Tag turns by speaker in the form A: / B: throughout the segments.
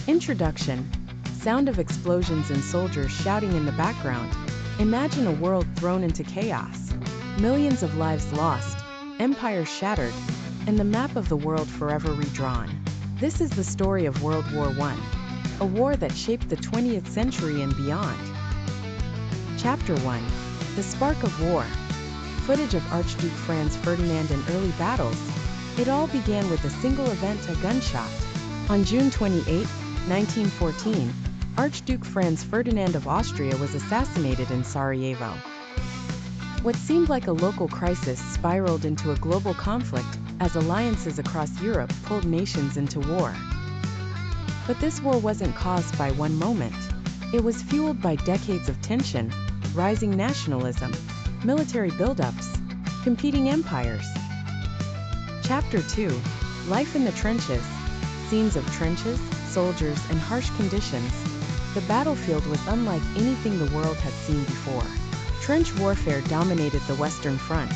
A: Introduction. Sound of explosions and soldiers shouting in the background. Imagine a world thrown into chaos. Millions of lives lost, empires shattered, and the map of the world forever redrawn. This is the story of World War I, a war that shaped the 20th century and beyond. Chapter 1. The Spark of War. Footage of Archduke Franz Ferdinand in early battles. It all began with a single event, a gunshot. On June 28, 1914, Archduke Franz Ferdinand of Austria was assassinated in Sarajevo. What seemed like a local crisis spiraled into a global conflict as alliances across Europe pulled nations into war. But this war wasn't caused by one moment. It was fueled by decades of tension, rising nationalism, military buildups, competing empires. Chapter 2. Life in the Trenches. Scenes of trenches, soldiers, and harsh conditions. The battlefield was unlike anything the world had seen before. Trench warfare dominated the Western Front,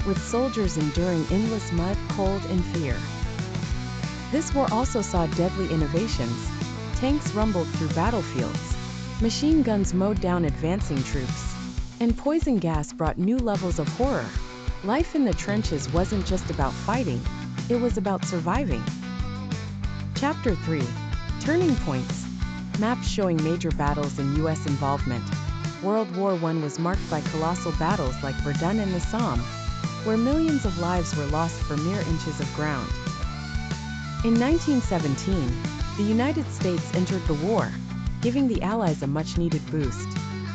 A: with soldiers enduring endless mud, cold, and fear. This war also saw deadly innovations. Tanks rumbled through battlefields. Machine guns mowed down advancing troops. And poison gas brought new levels of horror. Life in the trenches wasn't just about fighting, it was about surviving. Chapter 3. Turning Points. Maps showing major battles and U.S. involvement. World War I was marked by colossal battles like Verdun and the Somme, where millions of lives were lost for mere inches of ground. In 1917, the United States entered the war, giving the Allies a much-needed boost.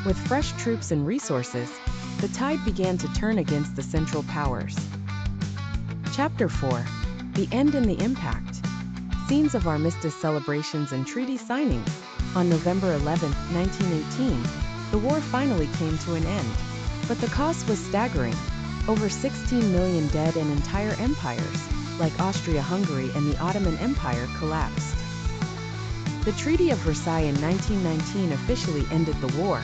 A: With fresh troops and resources, the tide began to turn against the Central Powers. Chapter 4. The End and the Impact. Scenes of armistice celebrations and treaty signings. On November 11, 1918, the war finally came to an end. But the cost was staggering. Over 16 million dead and entire empires, like Austria-Hungary and the Ottoman Empire, collapsed. The Treaty of Versailles in 1919 officially ended the war,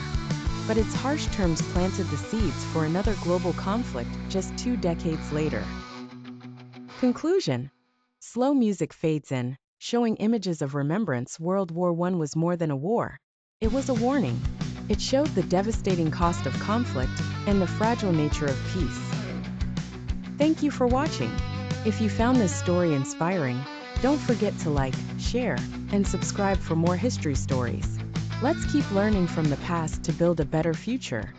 A: but its harsh terms planted the seeds for another global conflict just 2 decades later. Conclusion. Slow music fades in, showing images of remembrance. World War I was more than a war. It was a warning. It showed the devastating cost of conflict and the fragile nature of peace. Thank you for watching. If you found this story inspiring, don't forget to like, share, and subscribe for more history stories. Let's keep learning from the past to build a better future.